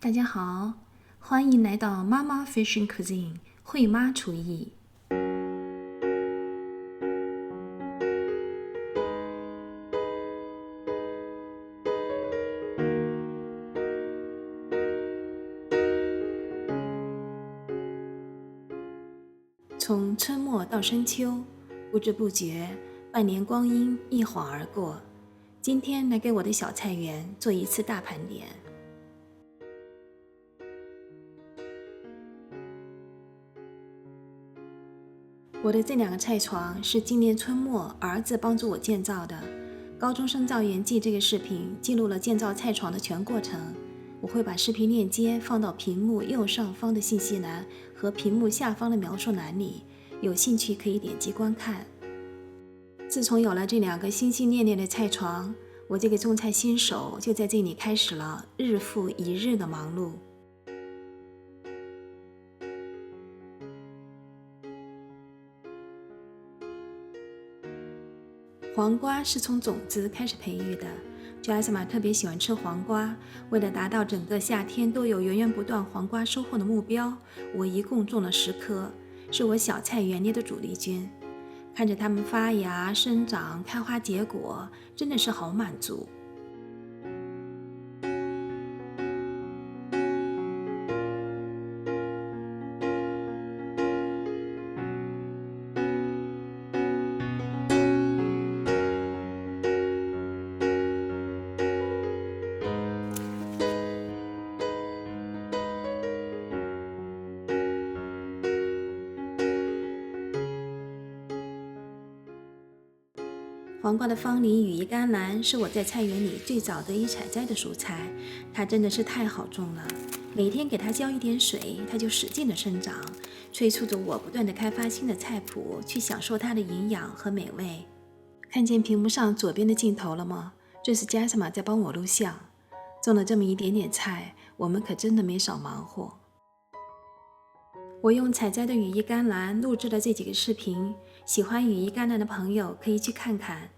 大家好，欢迎来到妈妈 Fishing Cuisine 惠妈厨艺。从春末到深秋，不知不觉，半年光阴一晃而过。今天来给我的小菜园做一次大盘点。我的这2个菜床是今年春末儿子帮助我建造的。高中生造园记这个视频记录了建造菜床的全过程。我会把视频链接放到屏幕右上方的信息栏和屏幕下方的描述栏里，有兴趣可以点击观看。自从有了这2个心心念念的菜床，我这个种菜新手就在这里开始了日复一日的忙碌。黄瓜是从种子开始培育的。Jasmine 特别喜欢吃黄瓜，为了达到整个夏天都有源源不断黄瓜收获的目标，我一共种了10颗，是我小菜园里的主力军。看着它们发芽、生长、开花结果，真的是好满足。黄瓜的芳梨羽衣甘蓝是我在菜园里最早得以采摘的蔬菜，它真的是太好种了。每天给它浇一点水，它就使劲的生长，催促着我不断的开发新的菜谱，去享受它的营养和美味。看见屏幕上左边的镜头了吗？这是 Jasmine 在帮我录像。种了这么一点点菜，我们可真的没少忙活。我用采摘的羽衣甘蓝录制了这几个视频，喜欢羽衣甘蓝的朋友可以去看看。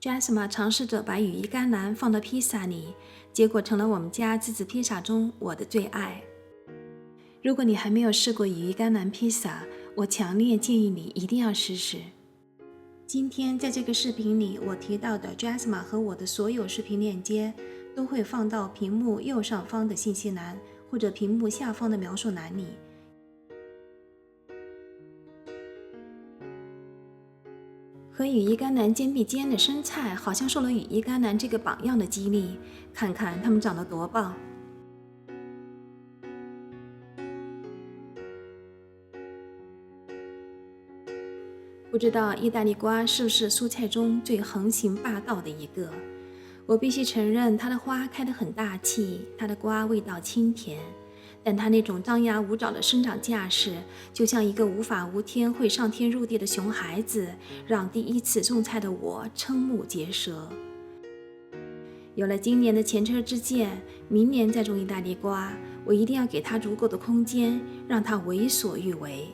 Jasmine 尝试着把羽衣甘蓝放到披萨里，结果成了我们家自制披萨中我的最爱。如果你还没有试过羽衣甘蓝披萨，我强烈建议你一定要试试。今天在这个视频里，我提到的 Jasmine 和我的所有视频链接都会放到屏幕右上方的信息栏或者屏幕下方的描述栏里。和羽衣甘蓝肩并肩的生菜，好像受了羽衣甘蓝这个榜样的激励，看看它们长得多棒！不知道意大利瓜是不是蔬菜中最横行霸道的一个？我必须承认，它的花开得很大气，它的瓜味道清甜，但它那种张牙舞爪的生长架势，就像一个无法无天会上天入地的熊孩子，让第一次种菜的我瞠目结舌。有了今年的前车之鉴，明年再种意大利瓜，我一定要给它足够的空间，让它为所欲为。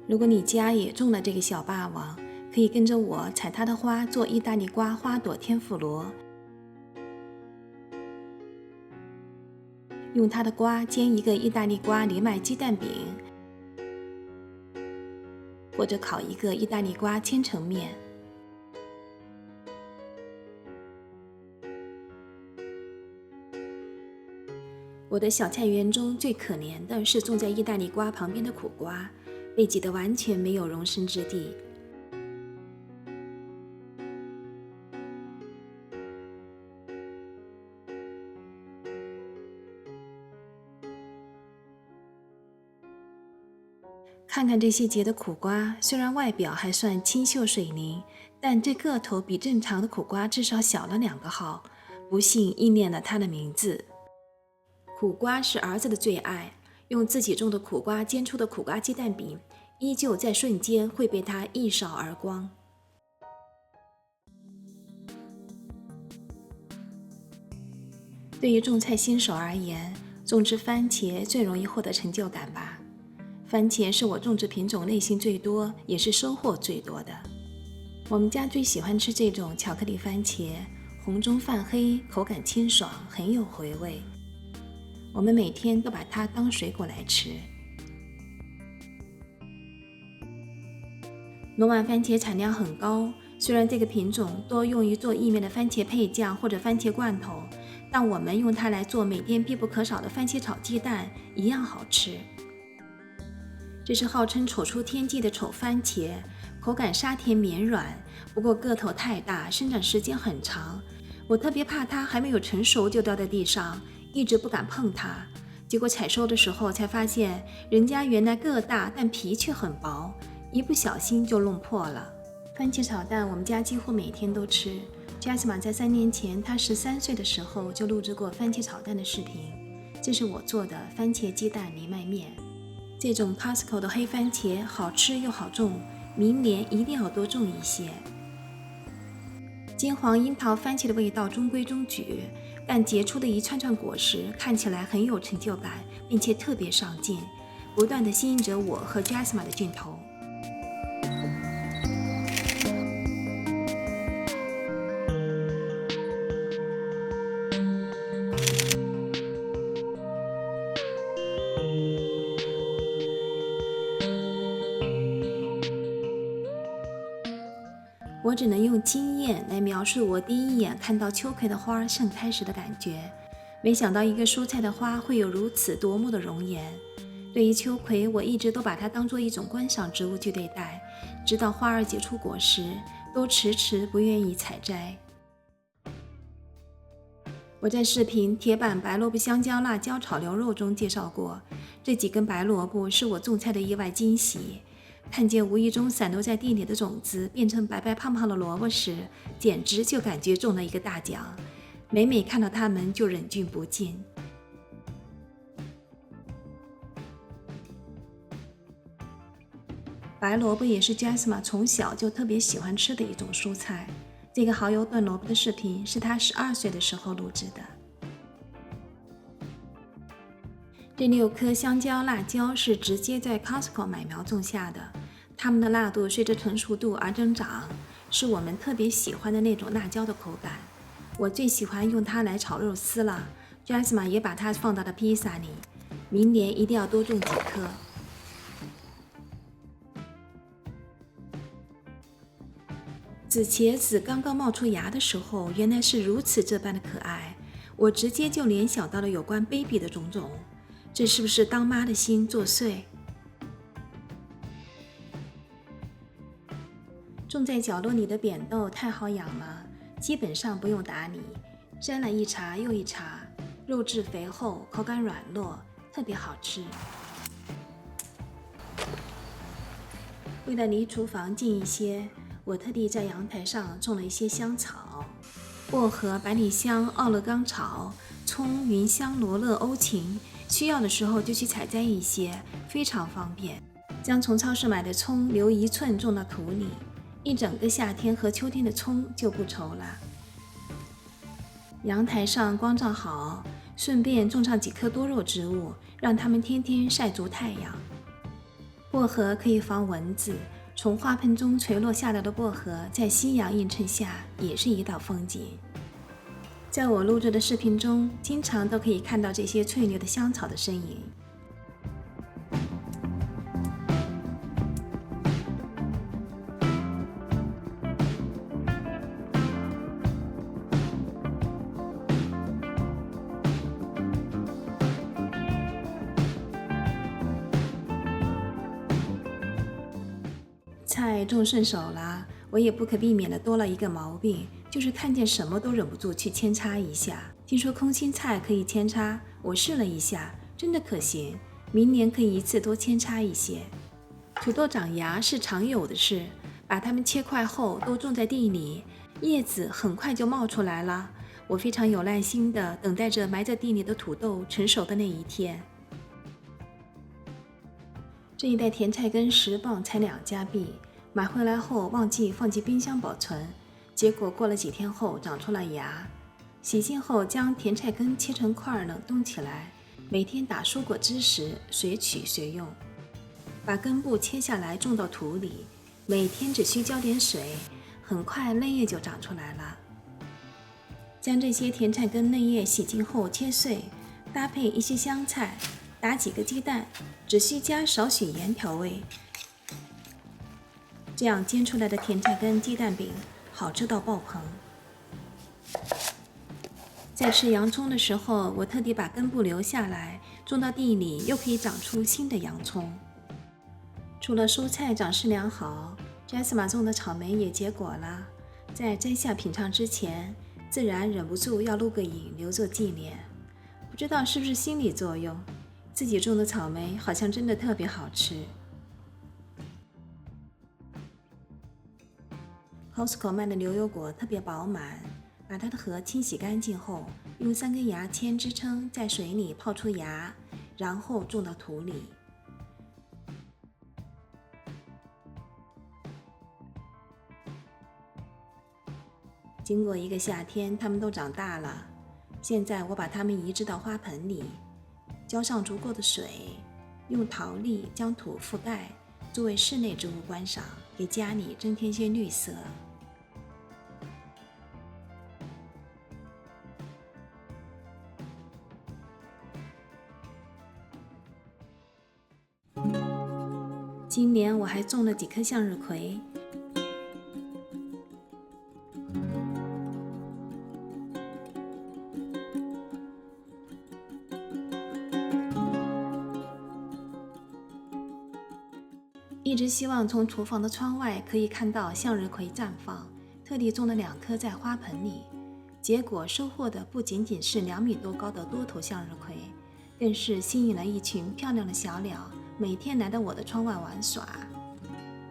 如果你家也种了这个小霸王，可以跟着我采它的花做意大利瓜花朵天妇罗，用它的瓜煎一个意大利瓜藜麦鸡蛋饼，或者烤一个意大利瓜千层面。我的小菜园中最可怜的是种在意大利瓜旁边的苦瓜，被挤得完全没有容身之地。看看这些结的苦瓜，虽然外表还算清秀水灵，但这个头比正常的苦瓜至少小了2个号，不幸应验了它的名字。苦瓜是儿子的最爱，用自己种的苦瓜煎出的苦瓜鸡蛋饼，依旧在瞬间会被他一扫而光。对于种菜新手而言，种植番茄最容易获得成就感吧。番茄是我种植品种类型最多，也是收获最多的。我们家最喜欢吃这种巧克力番茄，红中泛黑，口感清爽，很有回味。我们每天都把它当水果来吃。罗马番茄产量很高，虽然这个品种多用于做意面的番茄配酱或者番茄罐头，但我们用它来做每天必不可少的番茄炒鸡蛋，一样好吃。这是号称丑出天际的丑番茄，口感沙甜绵软，不过个头太大，生长时间很长。我特别怕它还没有成熟就掉在地上，一直不敢碰它。结果采收的时候才发现，人家原来个大，但皮却很薄，一不小心就弄破了。番茄炒蛋我们家几乎每天都吃。Jasmine 在3年前，她13岁的时候就录制过番茄炒蛋的视频，这是我做的番茄鸡蛋藜麦面。这种 Costco 的黑番茄好吃又好种，明年一定要多种一些。金黄樱桃番茄的味道中规中矩，但结出的一串串果实看起来很有成就感，并且特别上镜，不断地吸引着我和 Jasmine 的镜头。我只能用惊艳来描述我第一眼看到秋葵的花盛开时的感觉。没想到一个蔬菜的花会有如此夺目的容颜。对于秋葵，我一直都把它当作一种观赏植物去对待，直到花儿结出果实，都迟迟不愿意采摘。我在视频铁板白萝卜香蕉辣椒炒牛肉中介绍过，这几根白萝卜是我种菜的意外惊喜。看见无意中散落在地里的种子变成白白胖胖的萝卜时，简直就感觉中了一个大奖。每每看到它们就忍俊不禁。白萝卜也是 Jasmine 从小就特别喜欢吃的一种蔬菜。这个蚝油炖萝卜的视频是她12岁的时候录制的。这6颗香蕉辣椒是直接在 Costco 买苗种下的，它们的辣度随着成熟度而增长，是我们特别喜欢的那种辣椒的口感。我最喜欢用它来炒肉丝了， Jasmine 也把它放到了披萨里，明年一定要多种几颗。紫茄子刚刚冒出芽的时候，原来是如此这般的可爱，我直接就联想到了有关 baby 的种种。这是不是当妈的心作祟？种在角落里的扁豆太好养了，基本上不用打理，摘了一茬又一茬，肉质肥厚，口感软糯，特别好吃。为了离厨房近一些，我特地在阳台上种了一些香草，薄荷、百里香、奥勒冈草、葱、芸香、罗勒、欧芹，需要的时候就去采摘一些，非常方便。将从超市买的葱留1寸种到土里，一整个夏天和秋天的葱就不愁了。阳台上光照好，顺便种上几棵多肉植物，让它们天天晒足太阳。薄荷可以防蚊子，从花盆中垂落下来的薄荷在夕阳映衬下也是一道风景。在我录制的视频中，经常都可以看到这些翠绿的香草的身影。菜种顺手了，我也不可避免的多了一个毛病，就是看见什么都忍不住去扦插一下。听说空心菜可以扦插，我试了一下，真的可行。明年可以一次多扦插一些。土豆长芽是常有的事，把它们切块后都种在地里，叶子很快就冒出来了。我非常有耐心地等待着埋在地里的土豆成熟的那一天。这一袋甜菜根10磅才2加币，买回来后忘记放进冰箱保存，结果过了几天后长出了芽。洗净后，将甜菜根切成块冷冻起来，每天打蔬果汁时随取随用。把根部切下来种到土里，每天只需浇点水，很快嫩叶就长出来了。将这些甜菜根嫩叶洗净后切碎，搭配一些香菜，打几个鸡蛋，只需加少许盐调味。这样煎出来的甜菜根鸡蛋饼好吃到爆棚。在吃洋葱的时候，我特地把根部留下来，种到地里又可以长出新的洋葱。除了蔬菜长势良好，Jasma种的草莓也结果了。在摘下品尝之前，自然忍不住要录个影留作纪念。不知道是不是心理作用，自己种的草莓好像真的特别好吃。Costco 卖的牛油果特别饱满，把它的核清洗干净后，用3根牙签支撑，在水里泡出芽，然后种到土里。经过1个夏天，它们都长大了。现在我把它们移植到花盆里，浇上足够的水，用陶粒将土覆盖，作为室内植物观赏，给家里增添些绿色。今年我还种了几棵向日葵。一直希望从厨房的窗外可以看到向日葵绽放，特地种了2棵在花盆里。结果收获的不仅仅是2米多高的多头向日葵，更是吸引了一群漂亮的小鸟，每天来到我的窗外玩耍。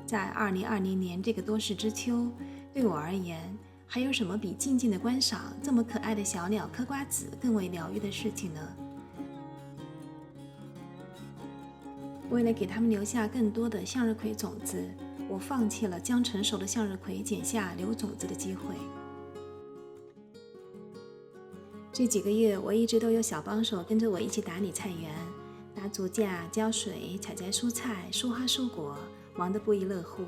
在2020年这个多事之秋，对我而言，还有什么比静静的观赏这么可爱的小鸟嗑瓜子更为疗愈的事情呢？为了给它们留下更多的向日葵种子，我放弃了将成熟的向日葵剪下留种子的机会。这几个月，我一直都有小帮手跟着我一起打理菜园，搭竹架、浇水、采摘蔬菜、疏花蔬果，忙得不亦乐乎。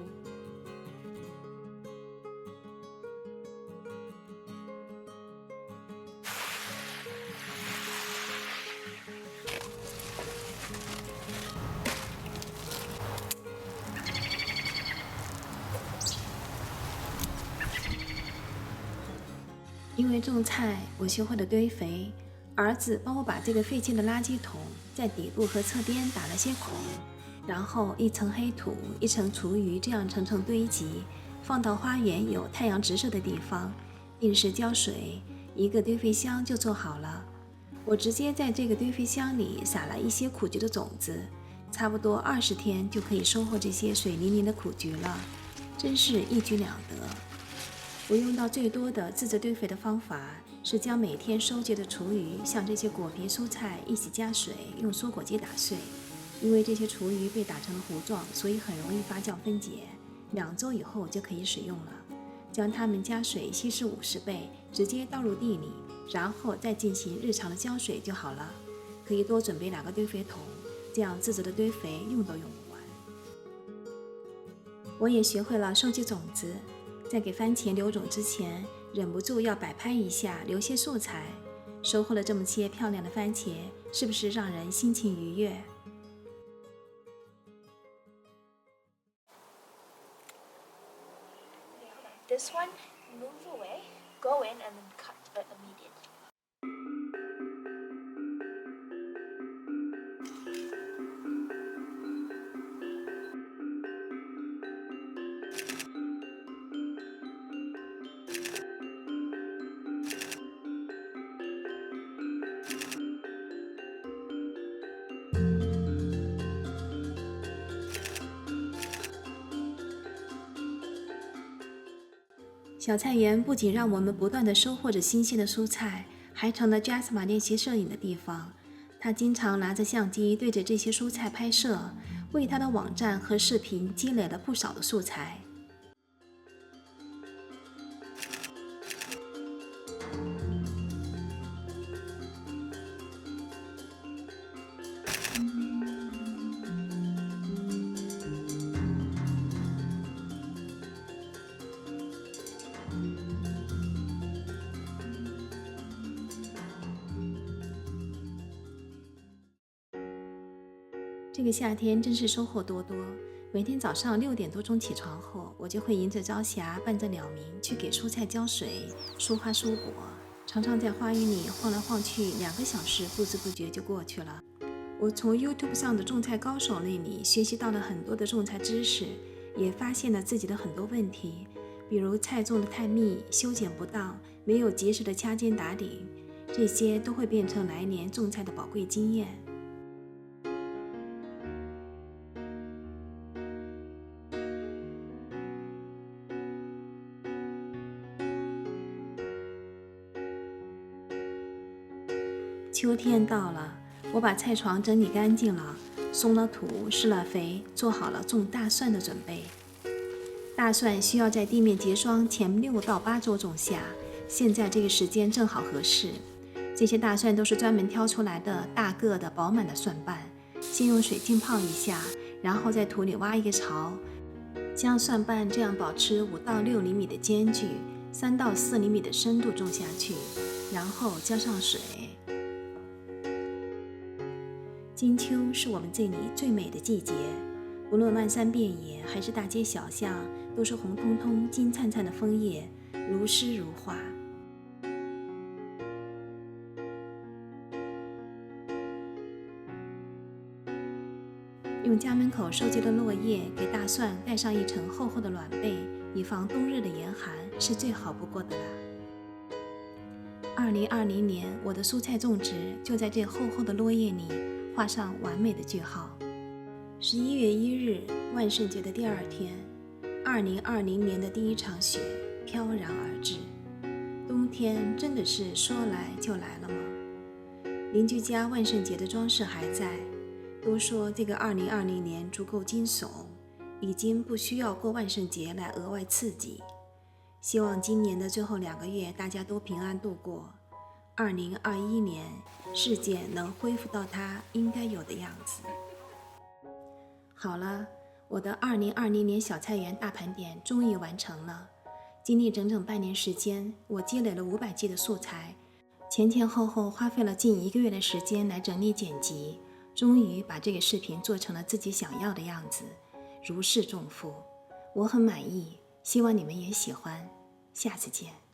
因为种菜，我学会了堆肥。儿子帮我把这个废弃的垃圾桶在底部和侧边打了些孔，然后一层黑土，一层厨余，这样层层堆积，放到花园有太阳直射的地方，定时浇水，一个堆肥箱就做好了。我直接在这个堆肥箱里撒了一些苦菊的种子，差不多20天就可以收获这些水灵灵的苦菊了，真是一举两得。我用到最多的自制堆肥的方法是将每天收集的厨余像这些果皮蔬菜一起加水，用蔬果机打碎。因为这些厨余被打成了糊状，所以很容易发酵分解，2周以后就可以使用了。将它们加水稀释50倍，直接倒入地里，然后再进行日常的浇水就好了。可以多准备2个堆肥桶，这样自制的堆肥用都用不完。我也学会了收集种子，在给番茄留种之前，忍不住要摆拍一下，留些素材。收获了这么些漂亮的番茄，是不是让人心情愉悦？This one, move away, go in, and then cut immediately.小菜园不仅让我们不断地收获着新鲜的蔬菜，还成了 Jasma 练习摄影的地方。她经常拿着相机对着这些蔬菜拍摄，为她的网站和视频积累了不少的素材。这个夏天真是收获多多。每天早上6点多钟起床后，我就会迎着朝霞，伴着鸟鸣去给蔬菜浇水、疏花疏果。常常在花园里晃来晃去，2个小时不知不觉就过去了。我从 YouTube 上的种菜高手那里学习到了很多的种菜知识，也发现了自己的很多问题，比如菜种得太密、修剪不当、没有及时的掐尖打顶，这些都会变成来年种菜的宝贵经验。秋天到了，我把菜床整理干净了，松了土，施了肥，做好了种大蒜的准备。大蒜需要在地面结霜前6到8周种下，现在这个时间正好合适。这些大蒜都是专门挑出来的大个的饱满的蒜瓣，先用水浸泡一下，然后在土里挖一个槽，将蒜瓣这样保持5到6厘米的间距，3到4厘米的深度种下去，然后浇上水。金秋是我们这里最美的季节，无论漫山遍野还是大街小巷，都是红彤彤、金灿灿的枫叶，如诗如画。用家门口收集的落叶给大蒜盖上一层厚厚的卵被，以防冬日的严寒，是最好不过的了。2020年，我的蔬菜种植就在这厚厚的落叶里画上完美的句号。11月1日，万圣节的第2天，2020年的第一场雪飘然而至。冬天真的是说来就来了吗？邻居家万圣节的装饰还在，都说这个2020年足够惊悚，已经不需要过万圣节来额外刺激。希望今年的最后2个月大家都平安度过。2021年，世界能恢复到它应该有的样子。好了，我的2020年小菜园大盘点终于完成了。经历整整半年时间，我积累了500 G 的素材，前后后花费了近1个月的时间来整理剪辑，终于把这个视频做成了自己想要的样子，如释重负。我很满意，希望你们也喜欢。下次见。